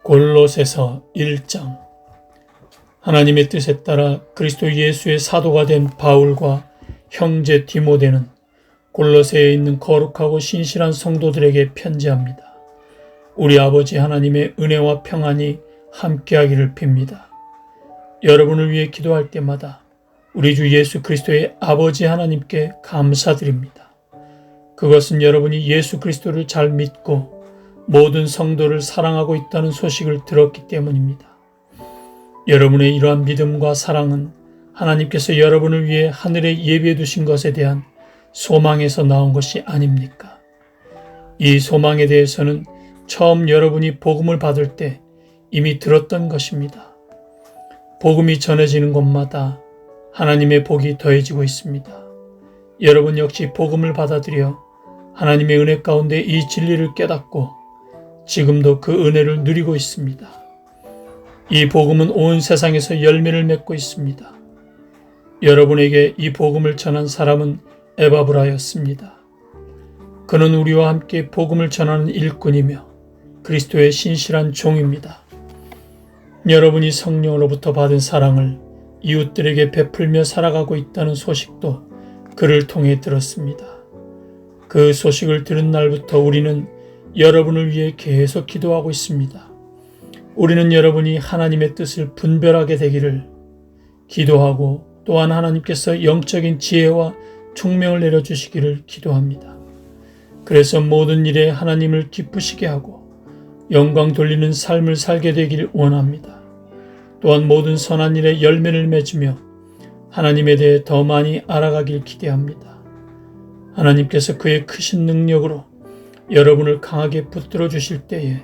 골로새서 1장. 하나님의 뜻에 따라 그리스도 예수의 사도가 된 바울과 형제 디모데는 골로새에 있는 거룩하고 신실한 성도들에게 편지합니다. 우리 아버지 하나님의 은혜와 평안이 함께하기를 빕니다. 여러분을 위해 기도할 때마다 우리 주 예수 그리스도의 아버지 하나님께 감사드립니다. 그것은 여러분이 예수 그리스도를 잘 믿고 모든 성도를 사랑하고 있다는 소식을 들었기 때문입니다. 여러분의 이러한 믿음과 사랑은 하나님께서 여러분을 위해 하늘에 예비해 두신 것에 대한 소망에서 나온 것이 아닙니까? 이 소망에 대해서는 처음 여러분이 복음을 받을 때 이미 들었던 것입니다. 복음이 전해지는 곳마다 하나님의 복이 더해지고 있습니다. 여러분 역시 복음을 받아들여 하나님의 은혜 가운데 이 진리를 깨닫고 지금도 그 은혜를 누리고 있습니다. 이 복음은 온 세상에서 열매를 맺고 있습니다. 여러분에게 이 복음을 전한 사람은 에바브라였습니다. 그는 우리와 함께 복음을 전하는 일꾼이며 그리스도의 신실한 종입니다. 여러분이 성령으로부터 받은 사랑을 이웃들에게 베풀며 살아가고 있다는 소식도 그를 통해 들었습니다. 그 소식을 들은 날부터 우리는 여러분을 위해 계속 기도하고 있습니다. 우리는 여러분이 하나님의 뜻을 분별하게 되기를 기도하고 또한 하나님께서 영적인 지혜와 총명을 내려주시기를 기도합니다. 그래서 모든 일에 하나님을 기쁘시게 하고 영광 돌리는 삶을 살게 되기를 원합니다. 또한 모든 선한 일에 열매를 맺으며 하나님에 대해 더 많이 알아가길 기대합니다. 하나님께서 그의 크신 능력으로 여러분을 강하게 붙들어 주실 때에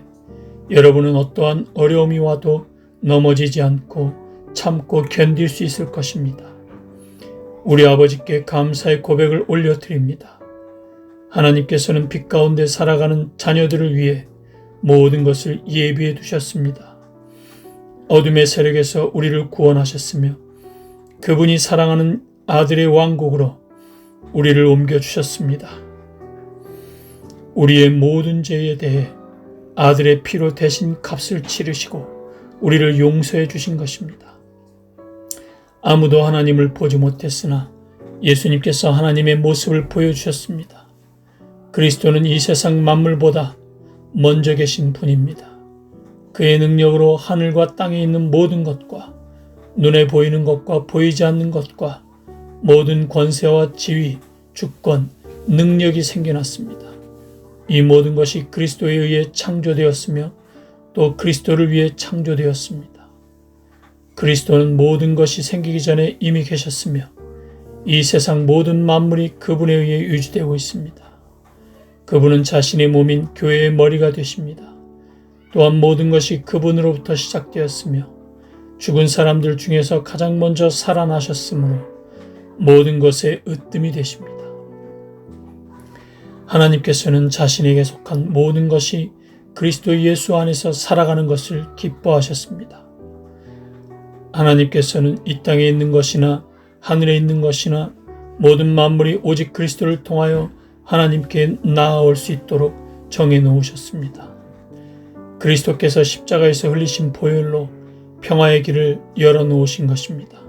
여러분은 어떠한 어려움이 와도 넘어지지 않고 참고 견딜 수 있을 것입니다. 우리 아버지께 감사의 고백을 올려드립니다. 하나님께서는 빛 가운데 살아가는 자녀들을 위해 모든 것을 예비해 두셨습니다. 어둠의 세력에서 우리를 구원하셨으며 그분이 사랑하는 아들의 왕국으로 우리를 옮겨주셨습니다. 우리의 모든 죄에 대해 아들의 피로 대신 값을 치르시고 우리를 용서해 주신 것입니다. 아무도 하나님을 보지 못했으나 예수님께서 하나님의 모습을 보여주셨습니다. 그리스도는 이 세상 만물보다 먼저 계신 분입니다. 그의 능력으로 하늘과 땅에 있는 모든 것과 눈에 보이는 것과 보이지 않는 것과 모든 권세와 지위, 주권, 능력이 생겨났습니다. 이 모든 것이 그리스도에 의해 창조되었으며 또 그리스도를 위해 창조되었습니다. 그리스도는 모든 것이 생기기 전에 이미 계셨으며 이 세상 모든 만물이 그분에 의해 유지되고 있습니다. 그분은 자신의 몸인 교회의 머리가 되십니다. 또한 모든 것이 그분으로부터 시작되었으며 죽은 사람들 중에서 가장 먼저 살아나셨으므로 모든 것의 으뜸이 되십니다. 하나님께서는 자신에게 속한 모든 것이 그리스도 예수 안에서 살아가는 것을 기뻐하셨습니다. 하나님께서는 이 땅에 있는 것이나 하늘에 있는 것이나 모든 만물이 오직 그리스도를 통하여 하나님께 나아올 수 있도록 정해 놓으셨습니다. 그리스도께서 십자가에서 흘리신 보혈로 평화의 길을 열어 놓으신 것입니다.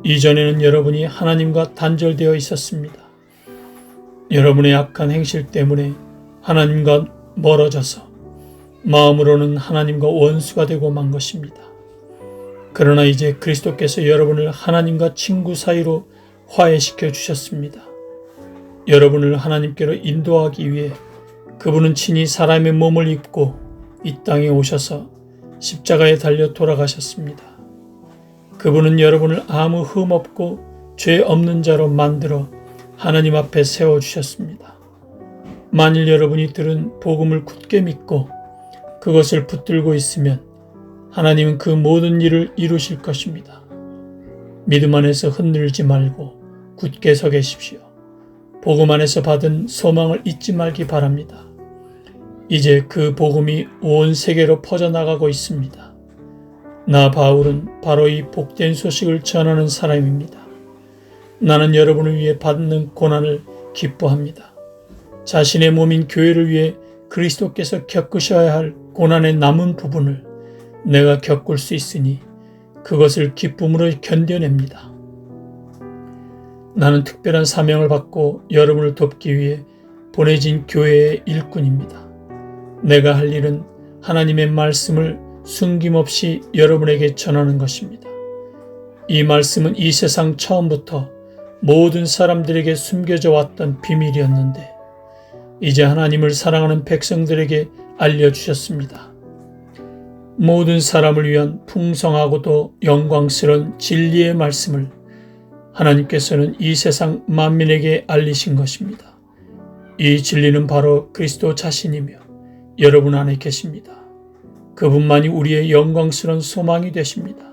이전에는 여러분이 하나님과 단절되어 있었습니다. 여러분의 악한 행실 때문에 하나님과 멀어져서 마음으로는 하나님과 원수가 되고 만 것입니다. 그러나 이제 그리스도께서 여러분을 하나님과 친구 사이로 화해시켜 주셨습니다. 여러분을 하나님께로 인도하기 위해 그분은 친히 사람의 몸을 입고 이 땅에 오셔서 십자가에 달려 돌아가셨습니다. 그분은 여러분을 아무 흠 없고 죄 없는 자로 만들어 하나님 앞에 세워주셨습니다. 만일 여러분이 들은 복음을 굳게 믿고 그것을 붙들고 있으면 하나님은 그 모든 일을 이루실 것입니다. 믿음 안에서 흔들지 말고 굳게 서 계십시오. 복음 안에서 받은 소망을 잊지 말기 바랍니다. 이제 그 복음이 온 세계로 퍼져나가고 있습니다. 나 바울은 바로 이 복된 소식을 전하는 사람입니다. 나는 여러분을 위해 받는 고난을 기뻐합니다. 자신의 몸인 교회를 위해 그리스도께서 겪으셔야 할 고난의 남은 부분을 내가 겪을 수 있으니 그것을 기쁨으로 견뎌냅니다. 나는 특별한 사명을 받고 여러분을 돕기 위해 보내진 교회의 일꾼입니다. 내가 할 일은 하나님의 말씀을 숨김없이 여러분에게 전하는 것입니다. 이 말씀은 이 세상 처음부터 모든 사람들에게 숨겨져 왔던 비밀이었는데 이제 하나님을 사랑하는 백성들에게 알려주셨습니다. 모든 사람을 위한 풍성하고도 영광스러운 진리의 말씀을 하나님께서는 이 세상 만민에게 알리신 것입니다. 이 진리는 바로 그리스도 자신이며 여러분 안에 계십니다. 그분만이 우리의 영광스러운 소망이 되십니다.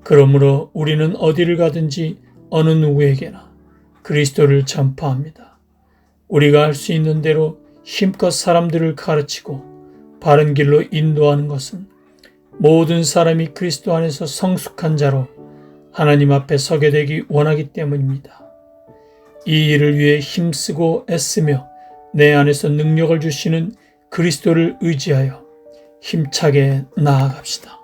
그러므로 우리는 어디를 가든지 어느 누구에게나 그리스도를 전파합니다. 우리가 할 수 있는 대로 힘껏 사람들을 가르치고 바른 길로 인도하는 것은 모든 사람이 그리스도 안에서 성숙한 자로 하나님 앞에 서게 되기 원하기 때문입니다. 이 일을 위해 힘쓰고 애쓰며 내 안에서 능력을 주시는 그리스도를 의지하여 힘차게 나아갑시다.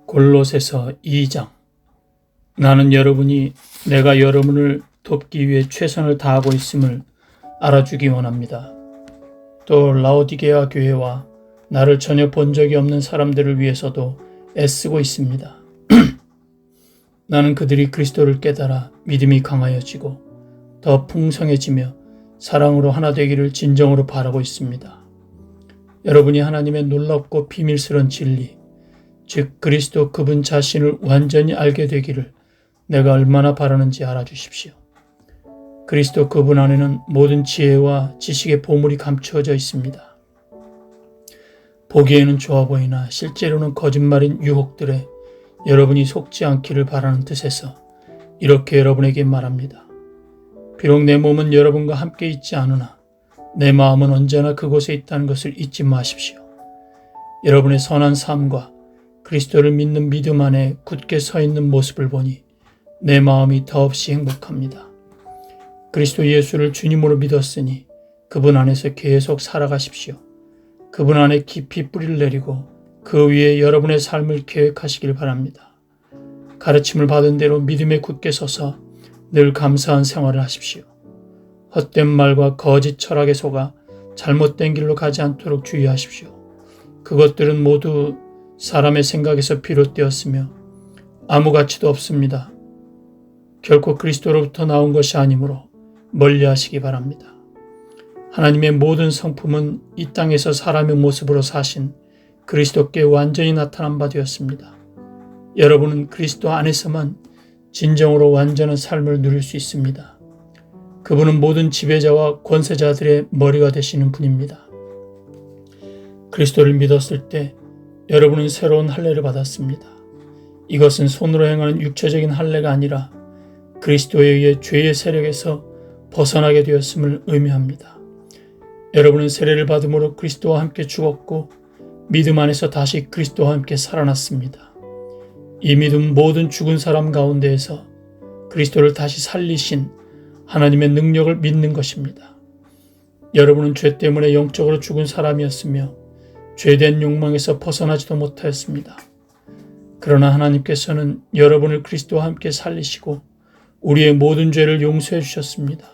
골로새서 2장. 나는 여러분이 내가 여러분을 돕기 위해 최선을 다하고 있음을 알아주기 원합니다. 또 라오디게아 교회와 나를 전혀 본 적이 없는 사람들을 위해서도 애쓰고 있습니다. 나는 그들이 그리스도를 깨달아 믿음이 강하여지고 더 풍성해지며 사랑으로 하나 되기를 진정으로 바라고 있습니다. 여러분이 하나님의 놀랍고 비밀스러운 진리, 즉 그리스도 그분 자신을 완전히 알게 되기를 내가 얼마나 바라는지 알아주십시오. 그리스도 그분 안에는 모든 지혜와 지식의 보물이 감추어져 있습니다. 보기에는 좋아 보이나 실제로는 거짓말인 유혹들에 여러분이 속지 않기를 바라는 뜻에서 이렇게 여러분에게 말합니다. 비록 내 몸은 여러분과 함께 있지 않으나 내 마음은 언제나 그곳에 있다는 것을 잊지 마십시오. 여러분의 선한 삶과 그리스도를 믿는 믿음 안에 굳게 서 있는 모습을 보니 내 마음이 더없이 행복합니다. 그리스도 예수를 주님으로 믿었으니 그분 안에서 계속 살아가십시오. 그분 안에 깊이 뿌리를 내리고 그 위에 여러분의 삶을 계획하시길 바랍니다. 가르침을 받은 대로 믿음에 굳게 서서 늘 감사한 생활을 하십시오. 헛된 말과 거짓 철학에 속아 잘못된 길로 가지 않도록 주의하십시오. 그것들은 모두 사람의 생각에서 비롯되었으며 아무 가치도 없습니다. 결코 그리스도로부터 나온 것이 아니므로 멀리하시기 바랍니다. 하나님의 모든 성품은 이 땅에서 사람의 모습으로 사신 그리스도께 완전히 나타난 바 되었습니다. 여러분은 그리스도 안에서만 진정으로 완전한 삶을 누릴 수 있습니다. 그분은 모든 지배자와 권세자들의 머리가 되시는 분입니다. 그리스도를 믿었을 때 여러분은 새로운 할례를 받았습니다. 이것은 손으로 행하는 육체적인 할례가 아니라 그리스도에 의해 죄의 세력에서 벗어나게 되었음을 의미합니다. 여러분은 세례를 받음으로 그리스도와 함께 죽었고 믿음 안에서 다시 그리스도와 함께 살아났습니다. 이 믿음 모든 죽은 사람 가운데에서 그리스도를 다시 살리신 하나님의 능력을 믿는 것입니다. 여러분은 죄 때문에 영적으로 죽은 사람이었으며 죄된 욕망에서 벗어나지도 못하였습니다. 그러나 하나님께서는 여러분을 그리스도와 함께 살리시고 우리의 모든 죄를 용서해 주셨습니다.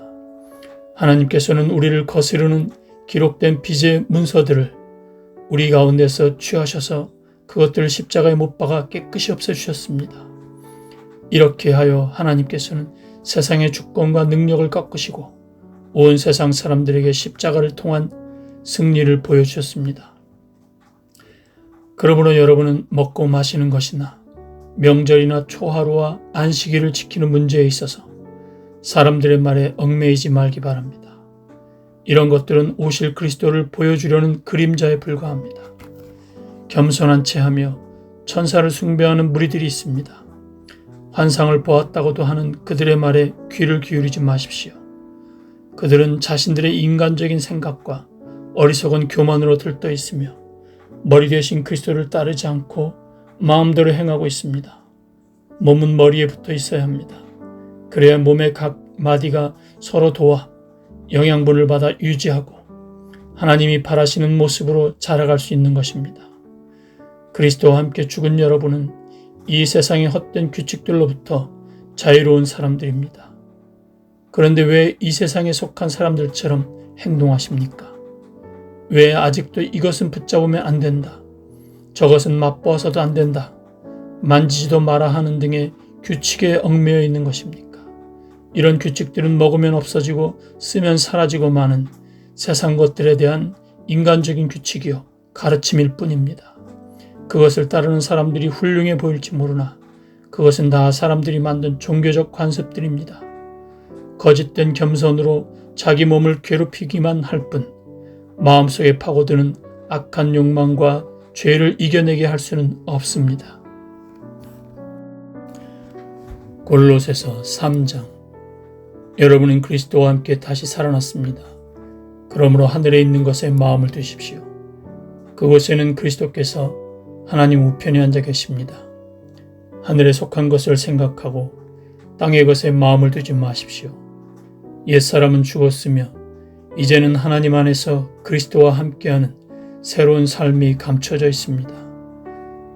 하나님께서는 우리를 거스르는 기록된 빚의 문서들을 우리 가운데서 취하셔서 그것들을 십자가에 못 박아 깨끗이 없애주셨습니다. 이렇게 하여 하나님께서는 세상의 주권과 능력을 꺾으시고 온 세상 사람들에게 십자가를 통한 승리를 보여주셨습니다. 그러므로 여러분은 먹고 마시는 것이나 명절이나 초하루와 안식일을 지키는 문제에 있어서 사람들의 말에 얽매이지 말기 바랍니다. 이런 것들은 오실 그리스도를 보여주려는 그림자에 불과합니다. 겸손한 채 하며 천사를 숭배하는 무리들이 있습니다. 환상을 보았다고도 하는 그들의 말에 귀를 기울이지 마십시오. 그들은 자신들의 인간적인 생각과 어리석은 교만으로 들떠 있으며 머리 대신 그리스도를 따르지 않고 마음대로 행하고 있습니다. 몸은 머리에 붙어 있어야 합니다. 그래야 몸의 각 마디가 서로 도와 영양분을 받아 유지하고 하나님이 바라시는 모습으로 자라갈 수 있는 것입니다. 그리스도와 함께 죽은 여러분은 이 세상의 헛된 규칙들로부터 자유로운 사람들입니다. 그런데 왜 이 세상에 속한 사람들처럼 행동하십니까? 왜 아직도 이것은 붙잡으면 안 된다, 저것은 맛보아서도 안 된다, 만지지도 마라 하는 등의 규칙에 얽매여 있는 것입니까? 이런 규칙들은 먹으면 없어지고 쓰면 사라지고 마는 세상 것들에 대한 인간적인 규칙이요, 가르침일 뿐입니다. 그것을 따르는 사람들이 훌륭해 보일지 모르나 그것은 다 사람들이 만든 종교적 관습들입니다. 거짓된 겸손으로 자기 몸을 괴롭히기만 할 뿐 마음속에 파고드는 악한 욕망과 죄를 이겨내게 할 수는 없습니다. 골로새서 3장. 여러분은 그리스도와 함께 다시 살아났습니다. 그러므로 하늘에 있는 것에 마음을 두십시오. 그곳에는 그리스도께서 하나님 우편에 앉아 계십니다. 하늘에 속한 것을 생각하고 땅의 것에 마음을 두지 마십시오. 옛사람은 죽었으며 이제는 하나님 안에서 그리스도와 함께하는 새로운 삶이 감춰져 있습니다.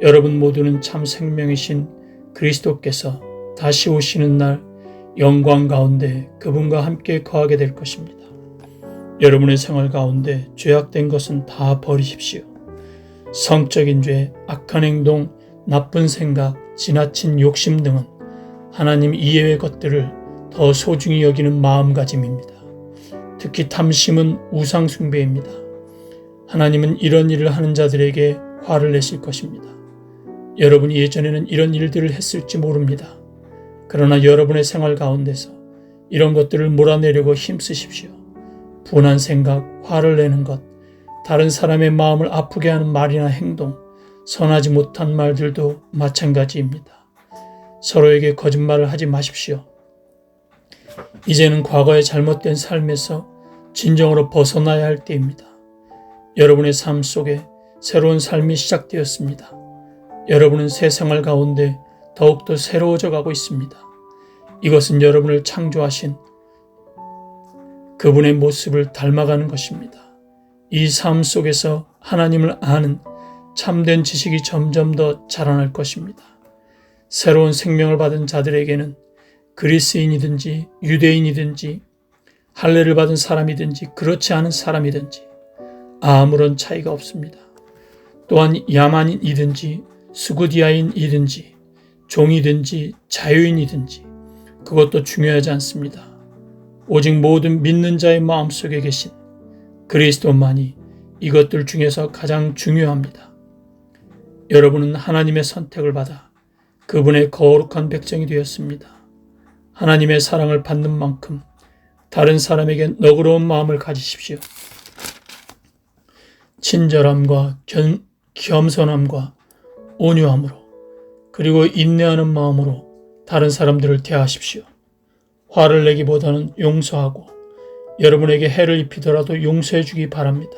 여러분 모두는 참 생명이신 그리스도께서 다시 오시는 날 영광 가운데 그분과 함께 거하게 될 것입니다. 여러분의 생활 가운데 죄악된 것은 다 버리십시오. 성적인 죄, 악한 행동, 나쁜 생각, 지나친 욕심 등은 하나님 이외의 것들을 더 소중히 여기는 마음가짐입니다. 특히 탐심은 우상 숭배입니다. 하나님은 이런 일을 하는 자들에게 화를 내실 것입니다. 여러분이 예전에는 이런 일들을 했을지 모릅니다. 그러나 여러분의 생활 가운데서 이런 것들을 몰아내려고 힘쓰십시오. 분한 생각, 화를 내는 것, 다른 사람의 마음을 아프게 하는 말이나 행동, 선하지 못한 말들도 마찬가지입니다. 서로에게 거짓말을 하지 마십시오. 이제는 과거의 잘못된 삶에서 진정으로 벗어나야 할 때입니다. 여러분의 삶 속에 새로운 삶이 시작되었습니다. 여러분은 새 생활 가운데 더욱더 새로워져 가고 있습니다. 이것은 여러분을 창조하신 그분의 모습을 닮아가는 것입니다. 이 삶 속에서 하나님을 아는 참된 지식이 점점 더 자라날 것입니다. 새로운 생명을 받은 자들에게는 그리스인이든지 유대인이든지 할례를 받은 사람이든지 그렇지 않은 사람이든지 아무런 차이가 없습니다. 또한 야만인이든지 스구디아인이든지 종이든지 자유인이든지 그것도 중요하지 않습니다. 오직 모든 믿는 자의 마음속에 계신 그리스도만이 이것들 중에서 가장 중요합니다. 여러분은 하나님의 선택을 받아 그분의 거룩한 백성이 되었습니다. 하나님의 사랑을 받는 만큼 다른 사람에게 너그러운 마음을 가지십시오. 친절함과 겸손함과 온유함으로 그리고 인내하는 마음으로 다른 사람들을 대하십시오. 화를 내기보다는 용서하고 여러분에게 해를 입히더라도 용서해 주기 바랍니다.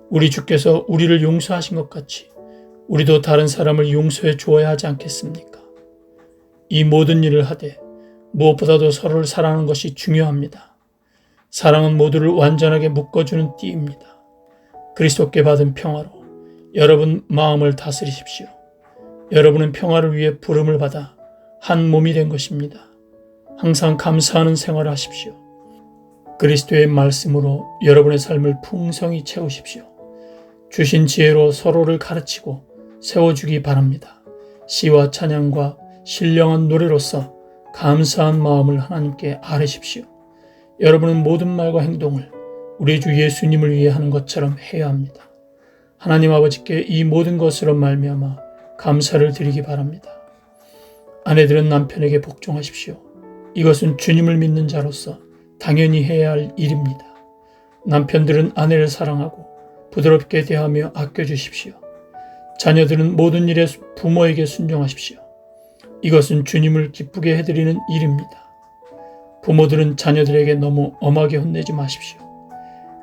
우리 주께서 우리를 용서하신 것 같이 우리도 다른 사람을 용서해 주어야 하지 않겠습니까? 이 모든 일을 하되 무엇보다도 서로를 사랑하는 것이 중요합니다. 사랑은 모두를 완전하게 묶어주는 띠입니다. 그리스도께 받은 평화로 여러분 마음을 다스리십시오. 여러분은 평화를 위해 부름을 받아 한 몸이 된 것입니다. 항상 감사하는 생활을 하십시오. 그리스도의 말씀으로 여러분의 삶을 풍성히 채우십시오. 주신 지혜로 서로를 가르치고 세워주기 바랍니다. 시와 찬양과 신령한 노래로서 감사한 마음을 하나님께 아뢰십시오. 여러분은 모든 말과 행동을 우리 주 예수님을 위해 하는 것처럼 해야 합니다. 하나님 아버지께 이 모든 것으로 말미암아 감사를 드리기 바랍니다. 아내들은 남편에게 복종하십시오. 이것은 주님을 믿는 자로서 당연히 해야 할 일입니다. 남편들은 아내를 사랑하고 부드럽게 대하며 아껴주십시오. 자녀들은 모든 일에 부모에게 순종하십시오. 이것은 주님을 기쁘게 해드리는 일입니다. 부모들은 자녀들에게 너무 엄하게 혼내지 마십시오.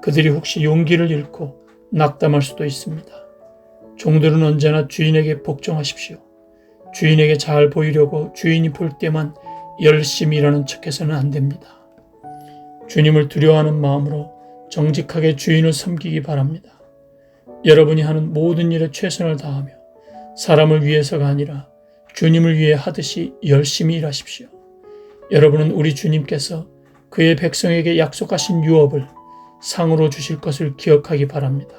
그들이 혹시 용기를 잃고 낙담할 수도 있습니다. 종들은 언제나 주인에게 복종하십시오. 주인에게 잘 보이려고 주인이 볼 때만 열심히 일하는 척해서는 안 됩니다. 주님을 두려워하는 마음으로 정직하게 주인을 섬기기 바랍니다. 여러분이 하는 모든 일에 최선을 다하며 사람을 위해서가 아니라 주님을 위해 하듯이 열심히 일하십시오. 여러분은 우리 주님께서 그의 백성에게 약속하신 유업을 상으로 주실 것을 기억하기 바랍니다.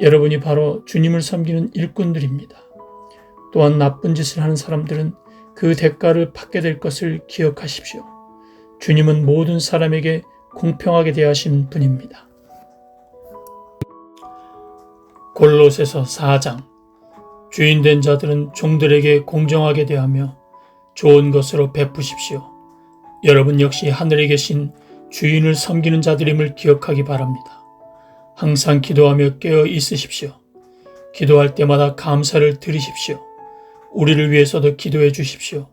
여러분이 바로 주님을 섬기는 일꾼들입니다. 또한 나쁜 짓을 하는 사람들은 그 대가를 받게 될 것을 기억하십시오. 주님은 모든 사람에게 공평하게 대하시는 분입니다. 골로새서 4장. 주인된 자들은 종들에게 공정하게 대하며 좋은 것으로 베푸십시오. 여러분 역시 하늘에 계신 주인을 섬기는 자들임을 기억하기 바랍니다. 항상 기도하며 깨어 있으십시오. 기도할 때마다 감사를 드리십시오. 우리를 위해서도 기도해 주십시오.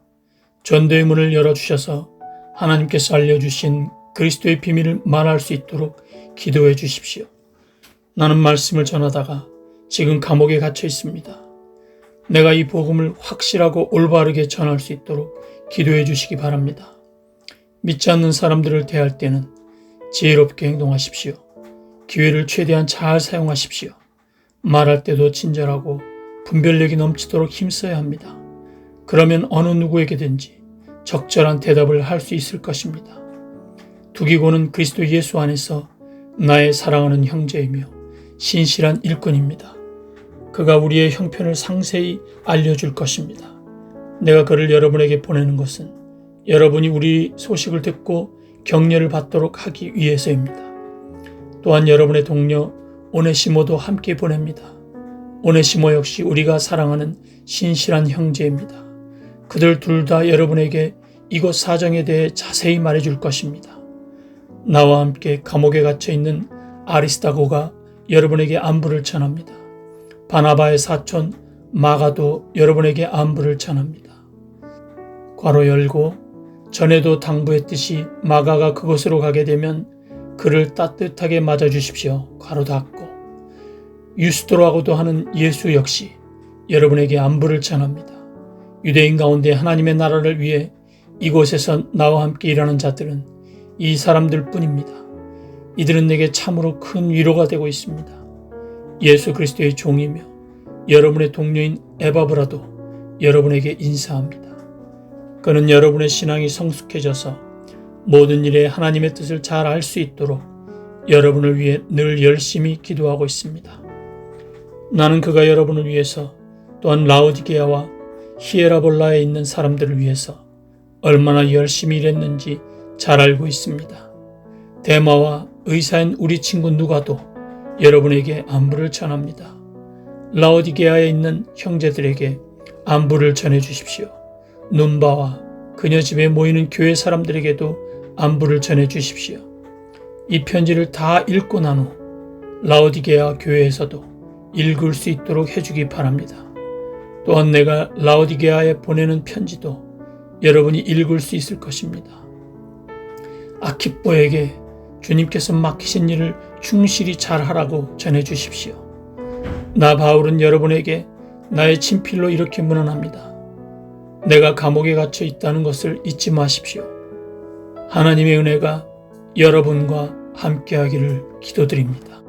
전도의 문을 열어주셔서 하나님께서 알려주신 그리스도의 비밀을 말할 수 있도록 기도해 주십시오. 나는 말씀을 전하다가 지금 감옥에 갇혀 있습니다. 내가 이 복음을 확실하고 올바르게 전할 수 있도록 기도해 주시기 바랍니다. 믿지 않는 사람들을 대할 때는 지혜롭게 행동하십시오. 기회를 최대한 잘 사용하십시오. 말할 때도 친절하고 분별력이 넘치도록 힘써야 합니다. 그러면 어느 누구에게든지 적절한 대답을 할 수 있을 것입니다. 두기고는 그리스도 예수 안에서 나의 사랑하는 형제이며 신실한 일꾼입니다. 그가 우리의 형편을 상세히 알려줄 것입니다. 내가 그를 여러분에게 보내는 것은 여러분이 우리 소식을 듣고 격려를 받도록 하기 위해서입니다. 또한 여러분의 동료 오네시모도 함께 보냅니다. 오네시모 역시 우리가 사랑하는 신실한 형제입니다. 그들 둘 다 여러분에게 이곳 사정에 대해 자세히 말해줄 것입니다. 나와 함께 감옥에 갇혀 있는 아리스다고가 여러분에게 안부를 전합니다. 바나바의 사촌 마가도 여러분에게 안부를 전합니다. 괄호 열고 전에도 당부했듯이 마가가 그곳으로 가게 되면 그를 따뜻하게 맞아주십시오. 괄호 닫고 유스도라고도 하는 예수 역시 여러분에게 안부를 전합니다. 유대인 가운데 하나님의 나라를 위해 이곳에서 나와 함께 일하는 자들은 이 사람들 뿐입니다. 이들은 내게 참으로 큰 위로가 되고 있습니다. 예수 그리스도의 종이며 여러분의 동료인 에바브라도 여러분에게 인사합니다. 그는 여러분의 신앙이 성숙해져서 모든 일에 하나님의 뜻을 잘 알 수 있도록 여러분을 위해 늘 열심히 기도하고 있습니다. 나는 그가 여러분을 위해서 또한 라오디게아와 히에라볼라에 있는 사람들을 위해서 얼마나 열심히 일했는지 잘 알고 있습니다. 데마와 의사인 우리 친구 누가도 여러분에게 안부를 전합니다. 라오디게아에 있는 형제들에게 안부를 전해 주십시오. 눈바와 그녀 집에 모이는 교회 사람들에게도 안부를 전해 주십시오. 이 편지를 다 읽고 난 후 라오디게아 교회에서도 읽을 수 있도록 해주기 바랍니다. 또한 내가 라오디게아에 보내는 편지도 여러분이 읽을 수 있을 것입니다. 아키뽀에게 주님께서 맡기신 일을 충실히 잘하라고 전해 주십시오. 나 바울은 여러분에게 나의 친필로 이렇게 문안합니다. 내가 감옥에 갇혀 있다는 것을 잊지 마십시오. 하나님의 은혜가 여러분과 함께하기를 기도드립니다.